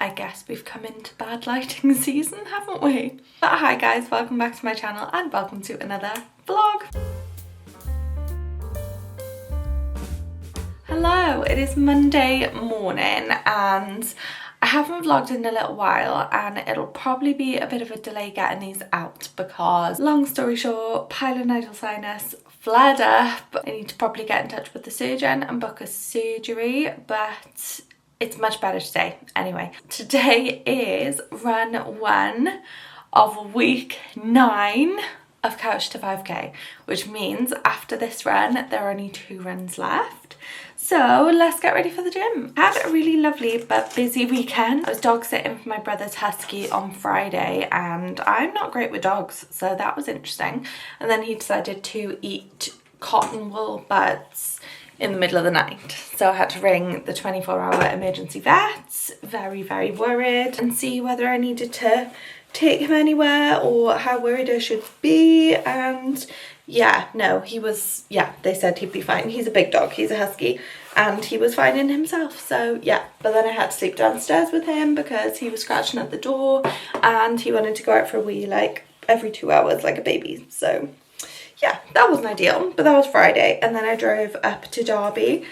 I guess we've come into bad lighting season, haven't we? But hi guys, welcome back to my channel and welcome to another vlog. Hello, it is Monday morning and I haven't vlogged in a little while and it'll probably be a bit of a delay getting these out because, long story short, pilonidal sinus flared up. I need to probably get in touch with the surgeon and book a surgery, but it's much better today. Anyway, today is run 1 of week 9 of Couch to 5k, which means after this run there are only 2 runs left. So let's get ready for the gym. I had a really lovely but busy weekend. I was dog sitting for my brother's husky on Friday and I'm not great with dogs, so that was interesting. And then he decided to eat cotton wool buds in the middle of the night. So I had to ring the 24-hour emergency vet, very worried, and see whether I needed to take him anywhere or how worried I should be. And yeah, no, he was, yeah, they said he'd be fine. He's a big dog, he's a husky, and he was fine in himself, so yeah. But then I had to sleep downstairs with him because he was scratching at the door and he wanted to go out for a wee like every 2 hours like a baby. So yeah, that wasn't ideal, but that was Friday. And then I drove up to Derby.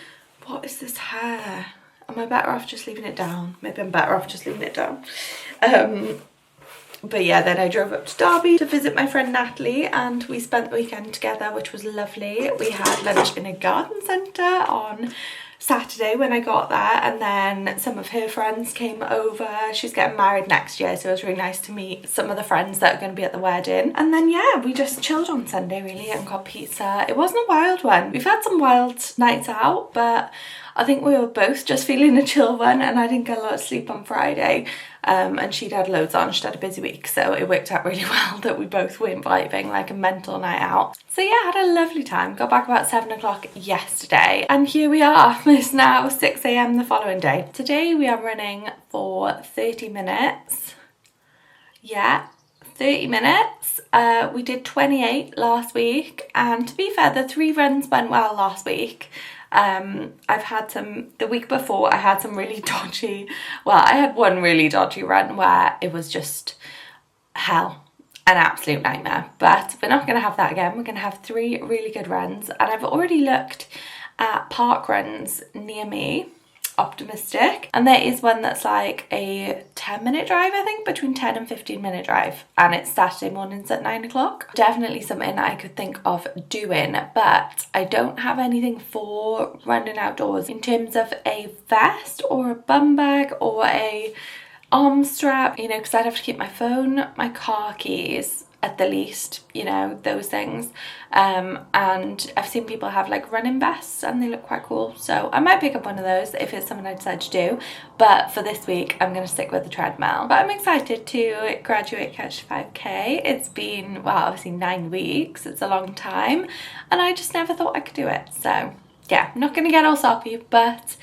What is this hair? Am I better off just leaving it down? Maybe I'm better off just leaving it down. But yeah, then I drove up to Derby to visit my friend Natalie and we spent the weekend together, which was lovely. We had lunch in a garden centre on Saturday when I got there, and then some of her friends came over. She's getting married next year, so it was really nice to meet some of the friends that are going to be at the wedding. And then yeah, we just chilled on Sunday really and got pizza. It wasn't a wild one. We've had some wild nights out, but I think we were both just feeling a chill one, and I didn't get a lot of sleep on Friday. And she'd had loads on, she'd had a busy week, so it worked out really well that we both weren't vibing like a mental night out. So yeah, I had a lovely time. Got back about 7 o'clock yesterday and here we are. It's now 6 a.m. the following day. Today we are running for 30 minutes. Yeah, 30 minutes. We did 28 last week, and to be fair, the 3 runs went well last week. I've had some, the week before I had some really dodgy, well, I had one really dodgy run where it was just hell, an absolute nightmare. But we're not going to have that again. We're going to have 3 really good runs, and I've already looked at park runs near me, optimistic, and there is one that's like a 10-minute drive, I think, between 10 and 15-minute drive, and it's Saturday mornings at 9 o'clock. Definitely something I could think of doing, but I don't have anything for running outdoors in terms of a vest or a bum bag or a arm strap, you know, because I'd have to keep my phone, my car keys at the least, you know, those things. And I've seen people have like running vests and they look quite cool, so I might pick up one of those if it's something I decide to do. But for this week I'm going to stick with the treadmill. But I'm excited to graduate Couch to 5k. It's been, well, obviously 9 weeks, it's a long time, and I just never thought I could do it. So yeah, I'm not going to get all soppy, but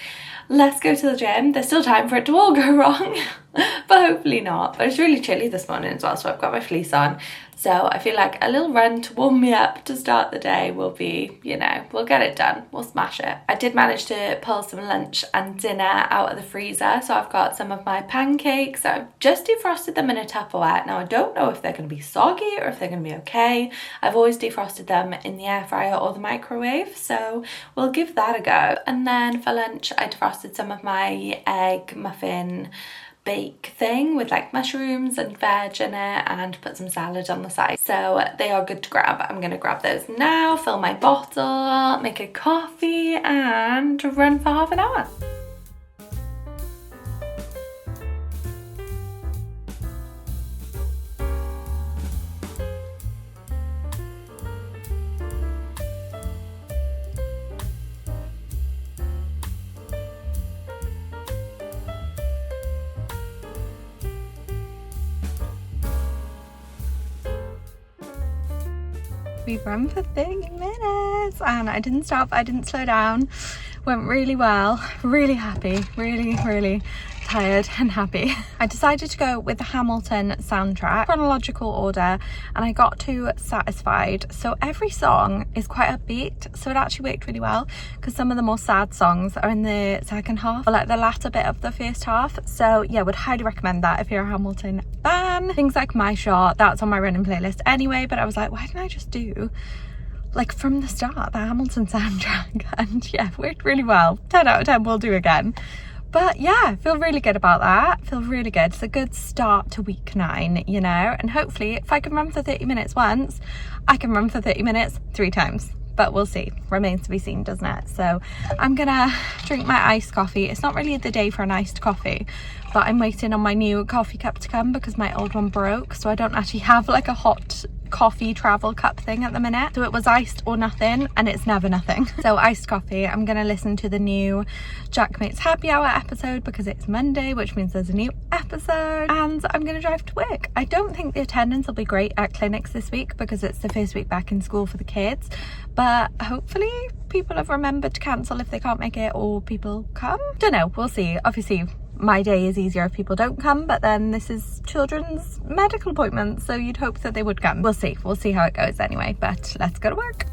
let's go to the gym. There's still time for it to all go wrong, but hopefully not. But it's really chilly this morning as well, so I've got my fleece on. So I feel like a little run to warm me up to start the day will be, you know, we'll get it done. We'll smash it. I did manage to pull some lunch and dinner out of the freezer. So I've got some of my pancakes. I've just defrosted them in a Tupperware. Now I don't know if they're going to be soggy or if they're going to be okay. I've always defrosted them in the air fryer or the microwave, so we'll give that a go. And then for lunch I defrosted some of my egg muffin bake thing with like mushrooms and veg in it, and put some salad on the side, so they are good to grab. I'm gonna grab those now, fill my bottle, make a coffee and run for half an hour. We ran for 30 minutes and I didn't stop, I didn't slow down. Went really well, really happy, really tired and happy. I decided to go with the Hamilton soundtrack, chronological order, and I got to Satisfied. So every song is quite upbeat, so it actually worked really well because some of the more sad songs are in the second half, or like the latter bit of the first half. So yeah, would highly recommend that if you're a Hamilton fan. Things like My Shot, that's on my running playlist anyway, but I was like, why didn't I just do like from the start the Hamilton soundtrack? And yeah, it worked really well. 10 out of 10 will do again. But yeah, feel really good about that. Feel really good. It's a good start to week 9, you know, and hopefully if I can run for 30 minutes once, I can run for 30 minutes 3 times. But we'll see. Remains to be seen, doesn't it? So I'm gonna drink my iced coffee. It's not really the day for an iced coffee, but I'm waiting on my new coffee cup to come because my old one broke, so I don't actually have like a hot coffee travel cup thing at the minute. So it was iced or nothing, and it's never nothing. So iced coffee. I'm gonna listen to the new Jackmates Happy Hour episode because it's Monday, which means there's a new episode, and I'm gonna drive to work. I don't think the attendance will be great at clinics this week because it's the first week back in school for the kids, but hopefully people have remembered to cancel if they can't make it, or people come. Don't know, we'll see. Obviously my day is easier if people don't come, but then this is children's medical appointments, so you'd hope that they would come. We'll see how it goes anyway, but let's go to work.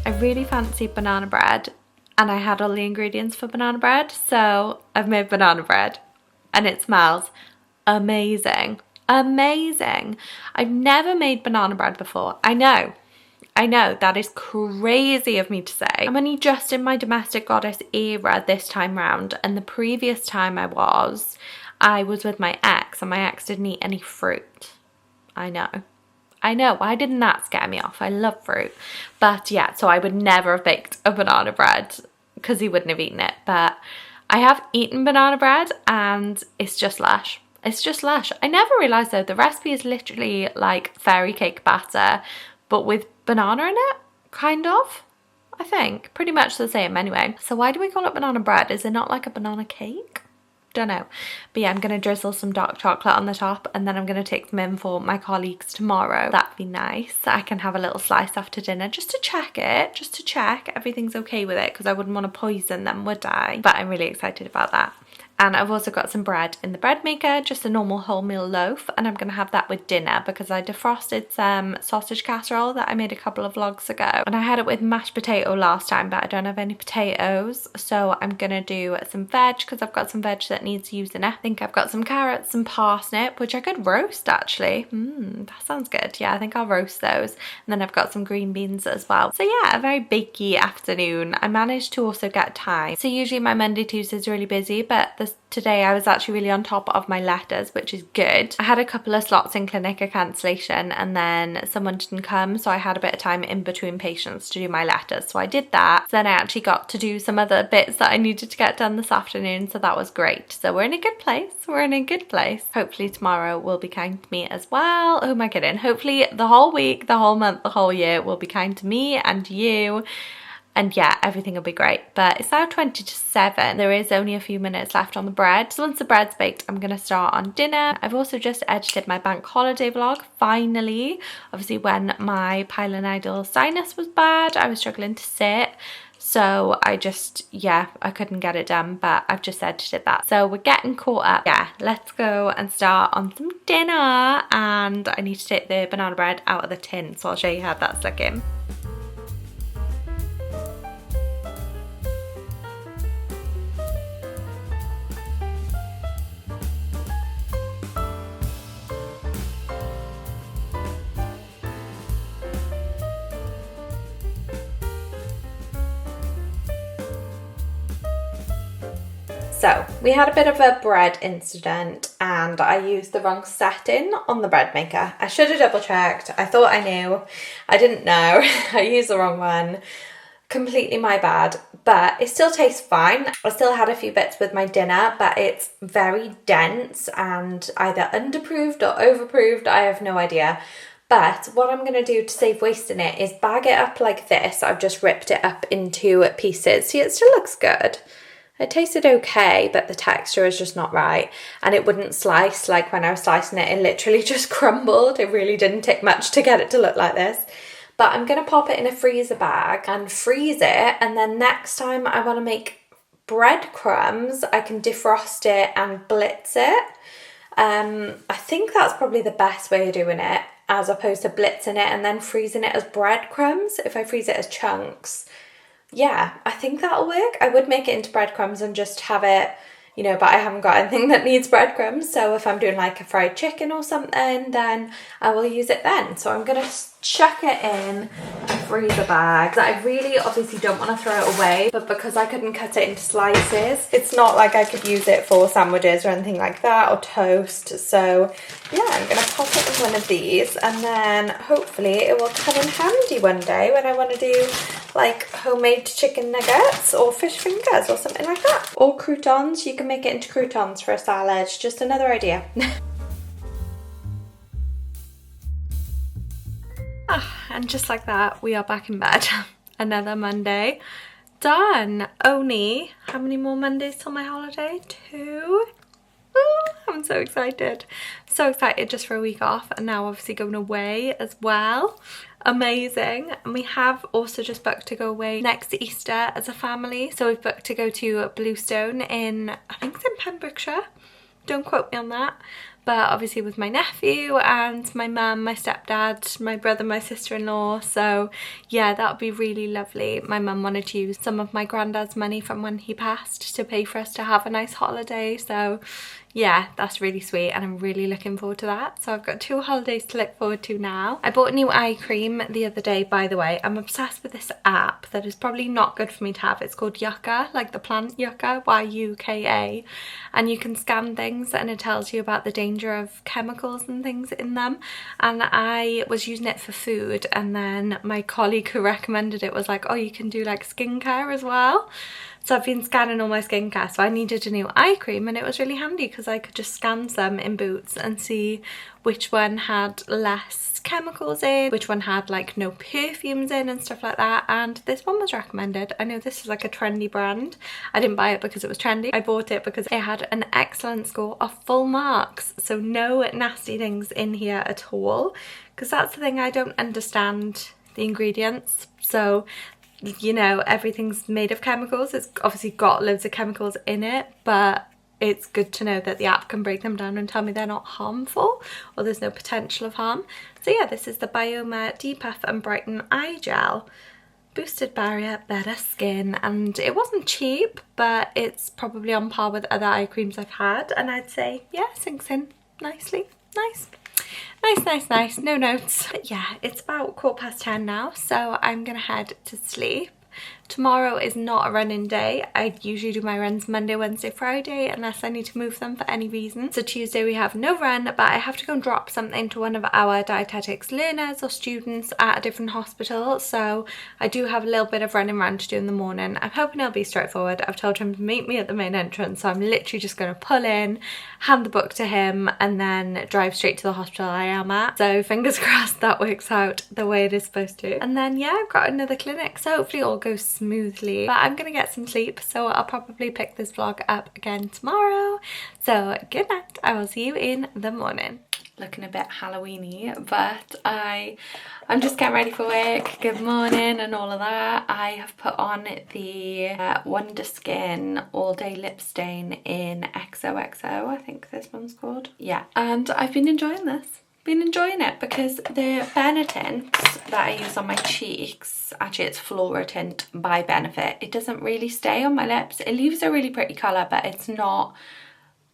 I really fancied banana bread, and I had all the ingredients for banana bread, so I've made banana bread and it smells amazing. Amazing. I've never made banana bread before. I know, that is crazy of me to say. I'm only just in my domestic goddess era this time round, and the previous time I was with my ex, and my ex didn't eat any fruit. I know, why didn't that scare me off? I love fruit. But yeah, so I would never have baked a banana bread because he wouldn't have eaten it. But I have eaten banana bread and it's just lush. It's just lush. I never realised though, the recipe is literally like fairy cake batter, but with banana in it, kind of. I think, pretty much the same anyway. So why do we call it banana bread? Is it not like a banana cake? Don't know. But yeah, I'm going to drizzle some dark chocolate on the top, and then I'm going to take them in for my colleagues tomorrow. That'd be nice. I can have a little slice after dinner just to check everything's okay with it, because I wouldn't want to poison them, would I? But I'm really excited about that. And I've also got some bread in the bread maker, just a normal wholemeal loaf, and I'm going to have that with dinner because I defrosted some sausage casserole that I made a couple of vlogs ago. And I had it with mashed potato last time, but I don't have any potatoes, so I'm going to do some veg because I've got some veg that needs using. I think I've got some carrots, some parsnip, which I could roast actually. That sounds good. Yeah, I think I'll roast those. And then I've got some green beans as well. So yeah, a very bakey afternoon. I managed to also get time. So usually my Monday, Tuesday is really busy, but today I was actually really on top of my letters, which is good. I had a couple of slots in clinic, a cancellation, and then someone didn't come, so I had a bit of time in between patients to do my letters. So I did that. So then I actually got to do some other bits that I needed to get done this afternoon, so that was great. So we're in a good place. We're in a good place. Hopefully tomorrow will be kind to me as well. Who am I kidding? Hopefully the whole week, the whole month, the whole year will be kind to me and you. And yeah, everything will be great. But it's now 20 to 7. There is only a few minutes left on the bread. So once the bread's baked, I'm going to start on dinner. I've also just edited my bank holiday vlog, finally. Obviously, when my pilonidal sinus was bad, I was struggling to sit. So I couldn't get it done, but I've just edited that. So we're getting caught up. Yeah, let's go and start on some dinner. And I need to take the banana bread out of the tin, so I'll show you how that's looking. So we had a bit of a bread incident and I used the wrong setting on the bread maker. I should have double checked. I thought I knew. I didn't know. I used the wrong one. Completely my bad, but it still tastes fine. I still had a few bits with my dinner, but it's very dense and either underproofed or overproofed. I have no idea. But what I'm going to do to save wasting it is bag it up like this. I've just ripped it up into pieces. See, it still looks good. It tasted okay, but the texture is just not right. And it wouldn't slice. Like when I was slicing it, it literally just crumbled. It really didn't take much to get it to look like this. But I'm going to pop it in a freezer bag and freeze it. And then next time I want to make breadcrumbs, I can defrost it and blitz it. I think that's probably the best way of doing it, as opposed to blitzing it and then freezing it as breadcrumbs. If I freeze it as chunks, yeah, I think that'll work. I would make it into breadcrumbs and just have it, you know, but I haven't got anything that needs breadcrumbs. So if I'm doing like a fried chicken or something, then I will use it then. So I'm going to chuck it in a freezer bag. I really obviously don't want to throw it away, but because I couldn't cut it into slices, it's not like I could use it for sandwiches or anything like that, or toast. So yeah, I'm going to pop it in one of these and then hopefully it will come in handy one day when I want to do like homemade chicken nuggets or fish fingers or something like that. Or croutons. You can make it into croutons for a salad. Just another idea. And just like that, we are back in bed. Another Monday done. Only how many more Mondays till my holiday? 2. I'm so excited. So excited just for a week off, and now obviously going away as well. Amazing. And we have also just booked to go away next Easter as a family. So we've booked to go to Bluestone in, I think it's in Pembrokeshire. Don't quote me on that. But obviously with my nephew and my mum, my stepdad, my brother, my sister-in-law. So yeah, that would be really lovely. My mum wanted to use some of my granddad's money from when he passed to pay for us to have a nice holiday. So yeah, that's really sweet and I'm really looking forward to that. So I've got 2 holidays to look forward to now. I bought a new eye cream the other day, by the way. I'm obsessed with this app that is probably not good for me to have. It's called Yucca, like the plant Yucca, Y-U-K-A. And you can scan things and it tells you about the danger of chemicals and things in them. And I was using it for food, and then my colleague who recommended it was like, oh, you can do like skincare as well. So I've been scanning all my skincare, so I needed a new eye cream, and it was really handy because I could just scan some in Boots and see which one had less chemicals in, which one had like no perfumes in and stuff like that. And this one was recommended. I know this is like a trendy brand. I didn't buy it because it was trendy. I bought it because it had an excellent score of full marks. So no nasty things in here at all, because that's the thing, I don't understand the ingredients. So you know, everything's made of chemicals. It's obviously got loads of chemicals in it, but it's good to know that the app can break them down and tell me they're not harmful or there's no potential of harm. So yeah, this is the Bioma Depuff and Brighten Eye Gel. Boosted barrier, better skin, and it wasn't cheap, but it's probably on par with other eye creams I've had, and I'd say yeah, sinks in nicely. Nice. Nice, no notes. But yeah, it's about 10:15 now, so I'm gonna head to sleep. Tomorrow is not a running day. I usually do my runs Monday, Wednesday, Friday unless I need to move them for any reason. So Tuesday we have no run, but I have to go and drop something to one of our dietetics learners or students at a different hospital. So I do have a little bit of running around to do in the morning. I'm hoping it'll be straightforward. I've told him to meet me at the main entrance, so I'm literally just going to pull in, hand the book to him, and then drive straight to the hospital I am at. So fingers crossed that works out the way it is supposed to. And then yeah, I've got another clinic, so hopefully it all goes smoothly. But I'm gonna get some sleep, so I'll probably pick this vlog up again tomorrow. So good night. I will see you in the morning. Looking a bit Halloweeny, but I'm just getting ready for work. Good morning and all of that. I have put on the Wonder Skin All Day Lip Stain in XOXO, I think this one's called. Yeah, and I've been enjoying this. Been enjoying it because the Benetint that I use on my cheeks, actually it's Flora Tint by Benefit, it doesn't really stay on my lips. It leaves a really pretty colour, but it's not,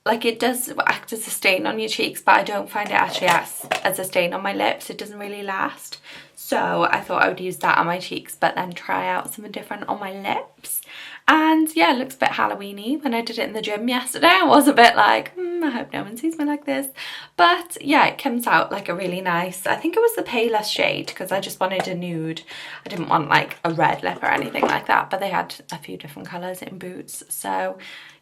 like, it does act as a stain on your cheeks, but I don't find it actually acts as a stain on my lips. It doesn't really last. So I thought I would use that on my cheeks, but then try out something different on my lips. And yeah, it looks a bit Halloween-y. When I did it in the gym yesterday, I was a bit like, I hope no one sees me like this. But yeah, it comes out like a really nice, I think it was the palest shade because I just wanted a nude. I didn't want like a red lip or anything like that, but they had a few different colours in Boots. So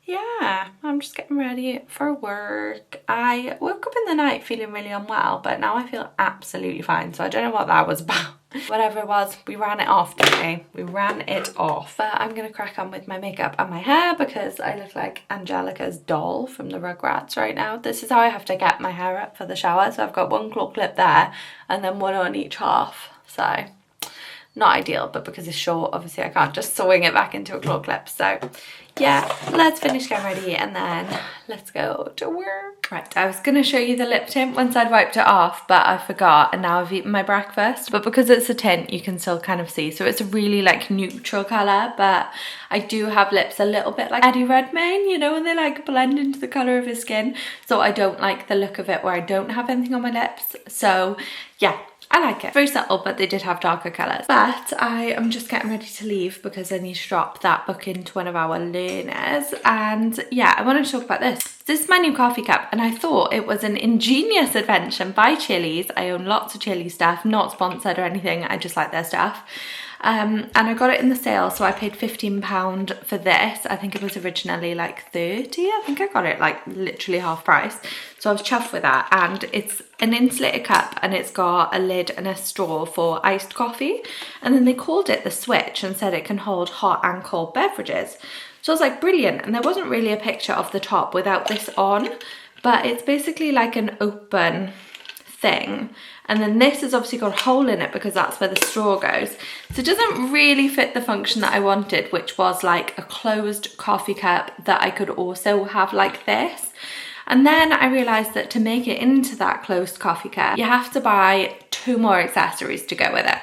yeah, I'm just getting ready for work. I woke up in the night feeling really unwell, but now I feel absolutely fine. So I don't know what that was about. Whatever it was, we ran it off, didn't we? We ran it off. But I'm going to crack on with my makeup and my hair because I look like Angelica's doll from the Rugrats right now. This is how I have to get my hair up for the shower. So I've got one claw clip there and then one on each half. So not ideal, but because it's short, obviously I can't just swing it back into a claw clip. So yeah, let's finish getting ready and then let's go to work. Right, I was going to show you the lip tint once I'd wiped it off, but I forgot and now I've eaten my breakfast. But because it's a tint, you can still kind of see. So it's a really like neutral colour, but I do have lips a little bit like Eddie Redmayne, you know, when they like blend into the colour of his skin. So I don't like the look of it where I don't have anything on my lips. So yeah, I like it. Very subtle, but they did have darker colours. But I am just getting ready to leave because I need to drop that book into one of our learners. And yeah, I wanted to talk about this. This is my new coffee cup and I thought it was an ingenious invention by Chili's. I own lots of Chili's stuff, not sponsored or anything. I just like their stuff. And I got it in the sale, so I paid £15 for this. I think it was originally like 30. I think I got it like literally half price. So I was chuffed with that. And it's an insulated cup and it's got a lid and a straw for iced coffee. And then they called it the Switch and said it can hold hot and cold beverages. So I was like, brilliant. And there wasn't really a picture of the top without this on, but it's basically like an open thing. And then this has obviously got a hole in it because that's where the straw goes. So it doesn't really fit the function that I wanted, which was like a closed coffee cup that I could also have like this. And then I realised that to make it into that closed coffee cup, you have to buy 2 more accessories to go with it.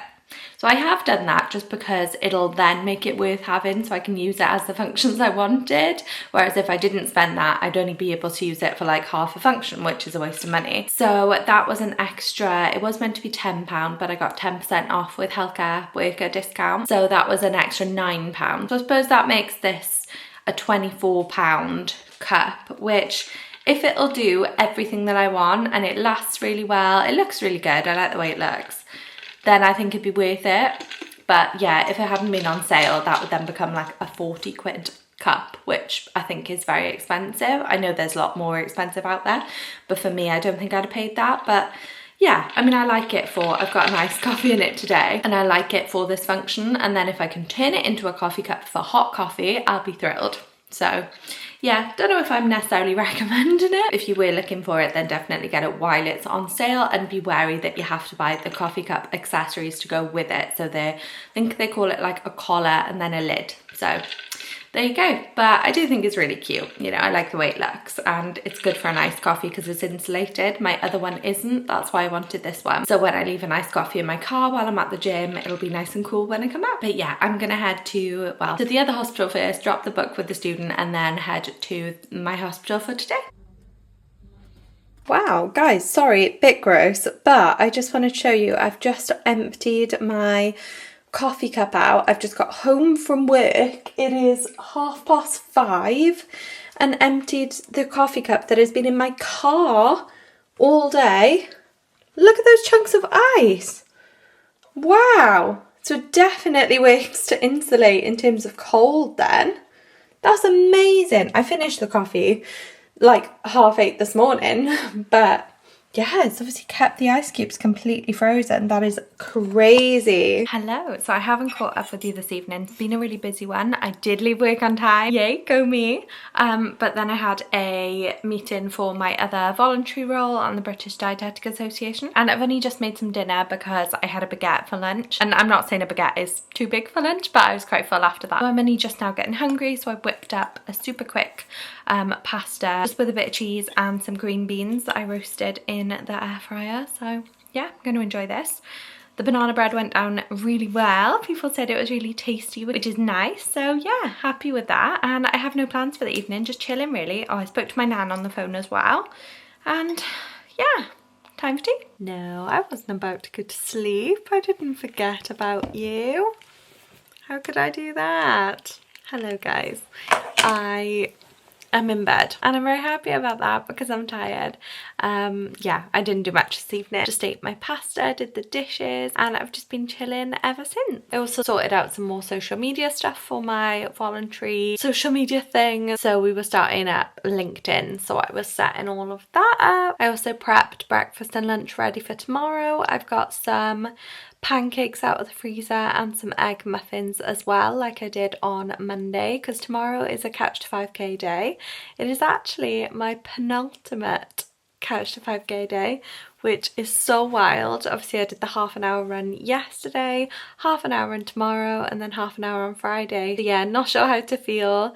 So I have done that just because it'll then make it worth having so I can use it as the functions I wanted. Whereas if I didn't spend that, I'd only be able to use it for like half a function, which is a waste of money. So that was an extra, it was meant to be £10, but I got 10% off with healthcare worker discount. So that was an extra £9. So I suppose that makes this a £24 cup, which if it'll do everything that I want and it lasts really well, it looks really good, I like the way it looks, then I think it'd be worth it. But yeah, if it hadn't been on sale, that would then become like a 40 quid cup, which I think is very expensive. I know there's a lot more expensive out there, but for me, I don't think I'd have paid that. But yeah, I mean, I like it for, I've got a nice coffee in it today and I like it for this function. And then if I can turn it into a coffee cup for hot coffee, I'll be thrilled. So yeah, don't know if I'm necessarily recommending it. If you were looking for it, then definitely get it while it's on sale and be wary that you have to buy the coffee cup accessories to go with it. So I think they call it like a collar and then a lid. So there you go. But I do think it's really cute. You know, I like the way it looks and it's good for an iced coffee because it's insulated. My other one isn't. That's why I wanted this one. So when I leave an iced coffee in my car while I'm at the gym, it'll be nice and cool when I come back. But yeah, I'm going to head to, well, to the other hospital first, drop the book with the student and then head to my hospital for today. Wow, guys, sorry, bit gross, but I just want to show you, I've just emptied my coffee cup out. I've just got home from work. It is 5:30 and emptied the coffee cup that has been in my car all day. Look at those chunks of ice. Wow. So it definitely works to insulate in terms of cold then. That's amazing. I finished the coffee like 8:30 this morning, but yeah, it's obviously kept the ice cubes completely frozen. That is crazy. Hello, so I haven't caught up with you this evening. It's been a really busy one. I did leave work on time. Yay, go me. But then I had a meeting for my other voluntary role on the British Dietetic Association. And I've only just made some dinner because I had a baguette for lunch. And I'm not saying a baguette is too big for lunch, but I was quite full after that. So I'm only just now getting hungry, so I whipped up a super quick pasta just with a bit of cheese and some green beans that I roasted in the air fryer. So yeah, I'm going to enjoy this. The banana bread went down really well. People said it was really tasty, which is nice. So yeah, happy with that. And I have no plans for the evening, just chilling really. Oh, I spoke to my nan on the phone as well. And yeah, time for tea. No, I wasn't about to go to sleep. I didn't forget about you. How could I do that? Hello guys, I am in bed and I'm very happy about that because I'm tired. Yeah, I didn't do much this evening, just ate my pasta, did the dishes, and I've just been chilling ever since. I also sorted out some more social media stuff for my voluntary social media thing. So we were starting up LinkedIn, so I was setting all of that up. I also prepped breakfast and lunch ready for tomorrow. I've got some pancakes out of the freezer and some egg muffins as well, like I did on Monday, because tomorrow is a Couch to 5k day. It is actually my penultimate Couch to 5k day, which is so wild. Obviously I did the half an hour run yesterday, half an hour run tomorrow, and then half an hour on Friday. So yeah, not sure how to feel.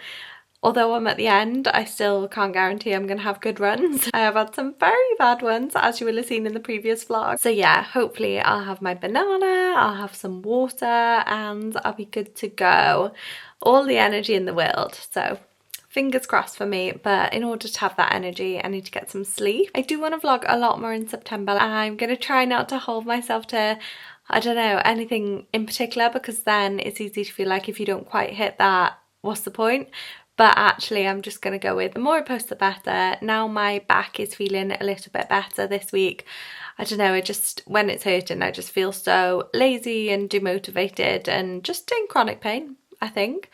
Although I'm at the end, I still can't guarantee I'm going to have good runs. I have had some very bad ones, as you will have seen in the previous vlog. So yeah, hopefully I'll have my banana, I'll have some water, and I'll be good to go. All the energy in the world. So fingers crossed for me, but in order to have that energy, I need to get some sleep. I do want to vlog a lot more in September. I'm going to try not to hold myself to, I don't know, anything in particular, because then it's easy to feel like if you don't quite hit that, what's the point? But actually I'm just going to go with the more I post the better. Now my back is feeling a little bit better this week. I don't know, when it's hurting I just feel so lazy and demotivated and just in chronic pain, I think.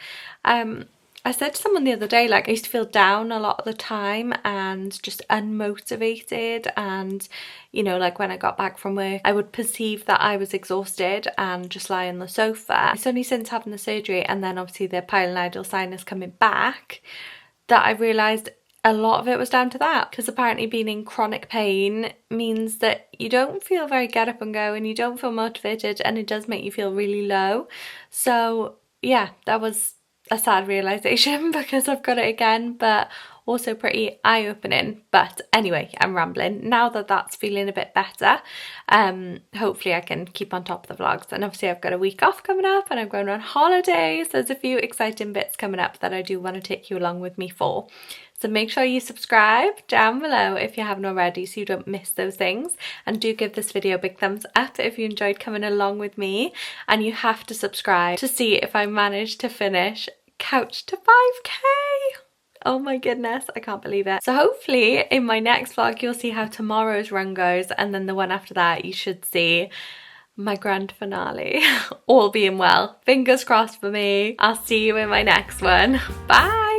I said to someone the other day, like, I used to feel down a lot of the time and just unmotivated, and you know, like when I got back from work I would perceive that I was exhausted and just lie on the sofa. It's only since having the surgery and then obviously the pilonidal sinus coming back that I realised a lot of it was down to that, because apparently being in chronic pain means that you don't feel very get up and go and you don't feel motivated, and it does make you feel really low. So yeah, that was a sad realisation because I've got it again, but also pretty eye-opening. But anyway, I'm rambling. Now that that's feeling a bit better, hopefully I can keep on top of the vlogs. And obviously I've got a week off coming up and I'm going on holidays. There's a few exciting bits coming up that I do want to take you along with me for. So make sure you subscribe down below if you haven't already so you don't miss those things, and do give this video a big thumbs up if you enjoyed coming along with me. And you have to subscribe to see if I manage to finish Couch to 5k. Oh my goodness, I can't believe it. So hopefully in my next vlog you'll see how tomorrow's run goes, and then the one after that you should see my grand finale. All being well. Fingers crossed for me. I'll see you in my next one. Bye.